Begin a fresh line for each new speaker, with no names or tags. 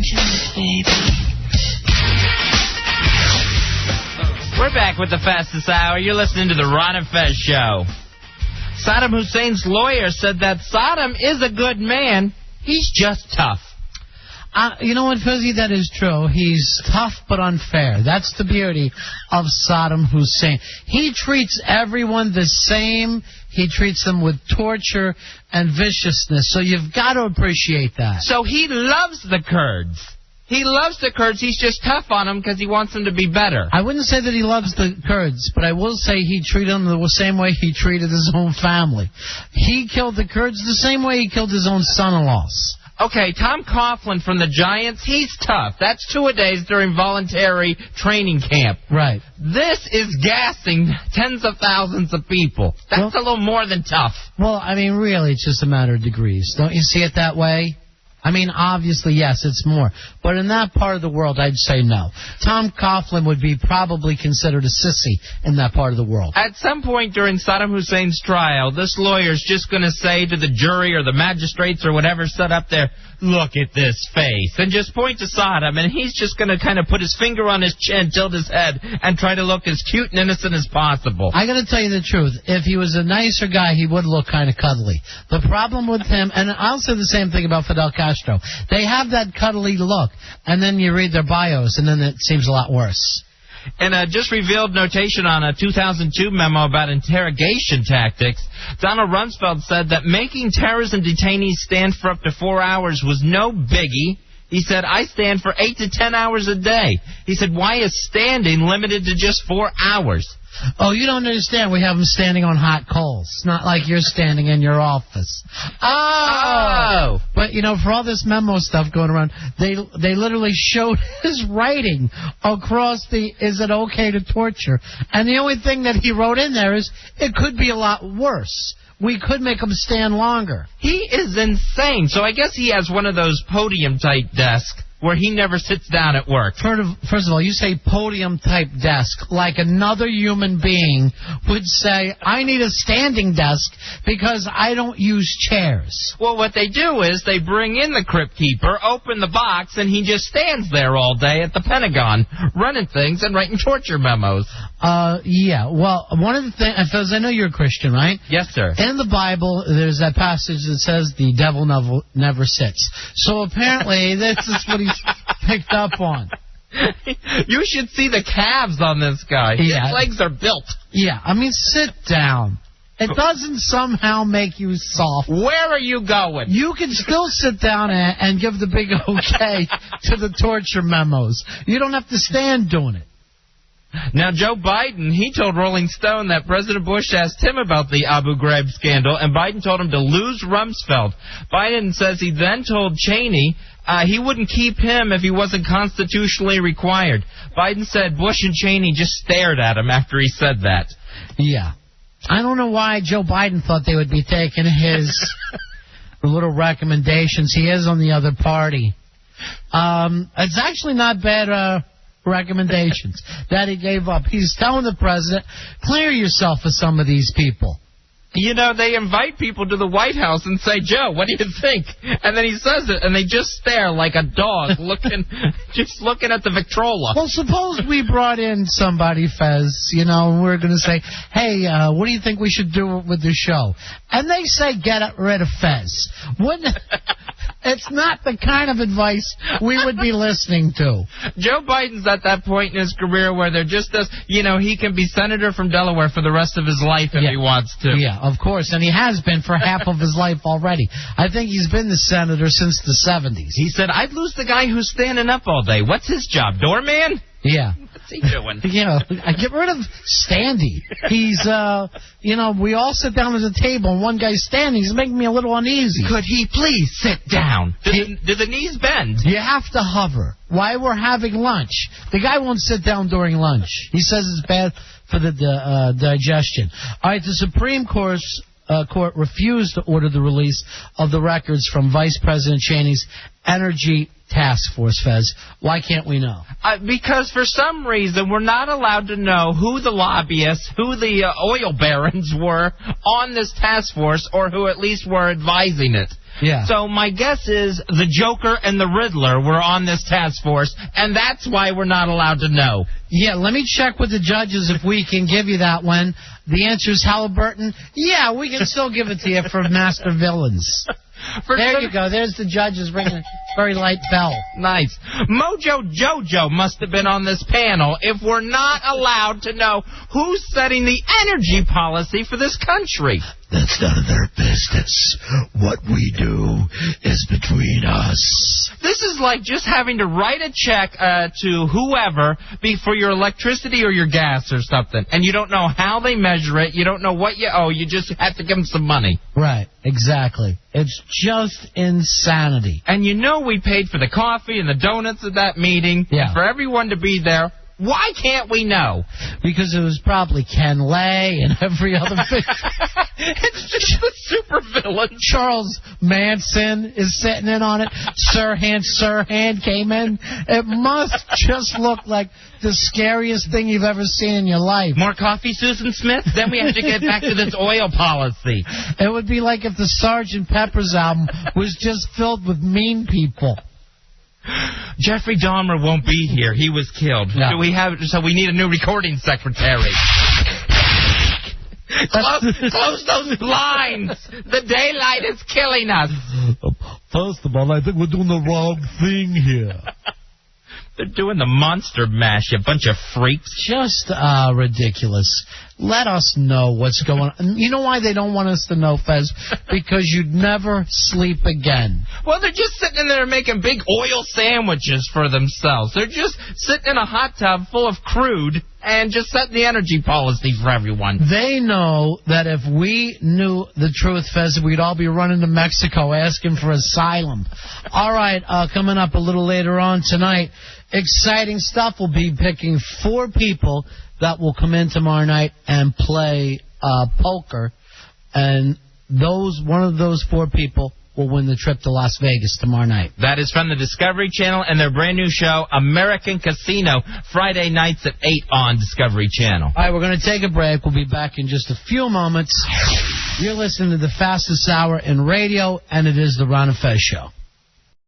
Congratulations, baby.
We're back with the fastest hour. You're listening to the Ron and Fez show. Saddam Hussein's lawyer said that Saddam is a good man. He's just tough.
You know what, Fezzy? That is true. He's tough but unfair. That's the beauty of Saddam Hussein. He treats everyone the same. He treats them with torture and viciousness. So you've got to appreciate that.
So he loves the Kurds. He loves the Kurds. He's just tough on them because he wants them to be better.
I wouldn't say that he loves the Kurds, but I will say he treated them the same way he treated his own family. He killed the Kurds the same way he killed his own son-in-laws.
Okay, Tom Coughlin from the Giants, he's tough. That's 2-a-days during voluntary training camp.
Right.
This is gassing tens of thousands of people. That's a little more than tough.
Well, I mean, really, it's just a matter of degrees. Don't you see it that way? I mean, obviously, yes, it's more. But in that part of the world, I'd say no. Tom Coughlin would be probably considered a sissy in that part of the world.
At some point during Saddam Hussein's trial, this lawyer's just going to say to the jury or the magistrates or whatever set up there, look at this face, and just point to Saddam, and he's just going to kind of put his finger on his chin, tilt his head, and try to look as cute and innocent as possible.
I got to tell you the truth. If he was a nicer guy, he would look kind of cuddly. The problem with him, and I'll say the same thing about Fidel Castro, they have that cuddly look, and then you read their bios, and then it seems a lot worse.
In a just revealed notation on a 2002 memo about interrogation tactics, Donald Rumsfeld said that making terrorism detainees stand for up to 4 hours was no biggie. He said, I stand for 8 to 10 hours a day. He said, why is standing limited to just 4 hours?
Oh, you don't understand. We have them standing on hot coals. It's not like you're standing in your office. Oh! But, you know, for all this memo stuff going around, they literally showed his writing across the, is it okay to torture? And the only thing that he wrote in there is, it could be a lot worse. We could make him stand longer.
He is insane. So I guess he has one of those podium-type desks where he never sits down at work.
First of all, you say podium-type desk like another human being would say, I need a standing desk because I don't use chairs.
Well, what they do is they bring in the crypt keeper, open the box, and he just stands there all day at the Pentagon, running things and writing torture memos.
Yeah. Well, one of the things, Fez, I know you're a Christian, right?
Yes, sir.
In the Bible, there's that passage that says the devil never sits. So apparently, this is what he's picked up on.
You should see the calves on this guy. His legs are built.
Yeah, I mean, sit down. It doesn't somehow make you soft.
Where are you going?
You can still sit down and give the big okay to the torture memos. You don't have to stand doing it.
Now, Joe Biden, he told Rolling Stone that President Bush asked him about the Abu Ghraib scandal, and Biden told him to lose Rumsfeld. Biden says he then told Cheney he wouldn't keep him if he wasn't constitutionally required. Biden said Bush and Cheney just stared at him after he said that.
Yeah. I don't know why Joe Biden thought they would be taking his little recommendations. He is on the other party. It's actually not bad recommendations that he gave up. He's telling the president, clear yourself of some of these people.
You know, they invite people to the White House and say, Joe, what do you think? And then he says it, and they just stare like a dog just looking at the Victrola.
Well, suppose we brought in somebody, Fez, you know, and we're going to say, hey, what do you think we should do with the show? And they say, get rid of Fez. Wouldn't it's not the kind of advice we would be listening to.
Joe Biden's at that point in his career where there just does, you know, he can be senator from Delaware for the rest of his life if he wants to.
Yeah, of course, and he has been for half of his life already. I think he's been the senator since the 70s.
He said, I'd lose the guy who's standing up all day. What's his job, doorman?
Yeah.
What's he doing?
You know, get rid of Standy. He's, you know, we all sit down at the table, and one guy's standing. He's making me a little uneasy.
Could he please sit down? Do the knees bend?
You have to hover. While we're having lunch. The guy won't sit down during lunch. He says it's bad for the digestion. All right, the Supreme Court refused to order the release of the records from Vice President Cheney's energy task force, Fez? Why can't we know?
Because for some reason we're not allowed to know who the lobbyists, who the oil barons were on this task force, or who at least were advising it.
Yeah.
So my guess is the Joker and the Riddler were on this task force, and that's why we're not allowed to know.
Yeah, let me check with the judges if we can give you that one. The answer is Halliburton. Yeah, we can still give it to you for master villains. There you go. There's the judges ringing a very light bell.
Nice. Mojo Jojo must have been on this panel if we're not allowed to know who's setting the energy policy for this country.
That's none of their business. What we do is between us.
This is like just having to write a check to whoever for your electricity or your gas or something, and you don't know how they measure it, you don't know what you owe, you just have to give them some money.
Right, exactly. It's just insanity.
And you know we paid for the coffee and the donuts at that meeting,
yeah,
and for everyone to be there. Why can't we know?
Because it was probably Ken Lay and every other
It's just a super villain.
Charles Manson is sitting in on it. Sirhan came in. It must just look like the scariest thing you've ever seen in your life.
More coffee, Susan Smith? Then we have to get back to this oil policy.
It would be like if the Sgt. Pepper's album was just filled with mean people.
Jeffrey Dahmer won't be here. He was killed.
No.
So we need a new recording secretary. Close those blinds. The daylight is killing us.
First of all, I think we're doing the wrong thing here.
They're doing the monster mash, you bunch of freaks.
Just ridiculous. Let us know what's going on. You know why they don't want us to know, Fez? Because you'd never sleep again.
Well, they're just sitting in there making big oil sandwiches for themselves. They're just sitting in a hot tub full of crude and just setting the energy policy for everyone.
They know that if we knew the truth, Fez, we'd all be running to Mexico asking for asylum. All right, coming up a little later on tonight, exciting stuff. We'll be picking 4 people that will come in tomorrow night and play poker, and one of those 4 people will win the trip to Las Vegas tomorrow night.
That is from the Discovery Channel and their brand new show, American Casino, Friday nights at 8 on Discovery Channel.
All right, we're going to take a break. We'll be back in just a few moments. You're listening to the fastest hour in radio, and it is the Ron and Fez Show.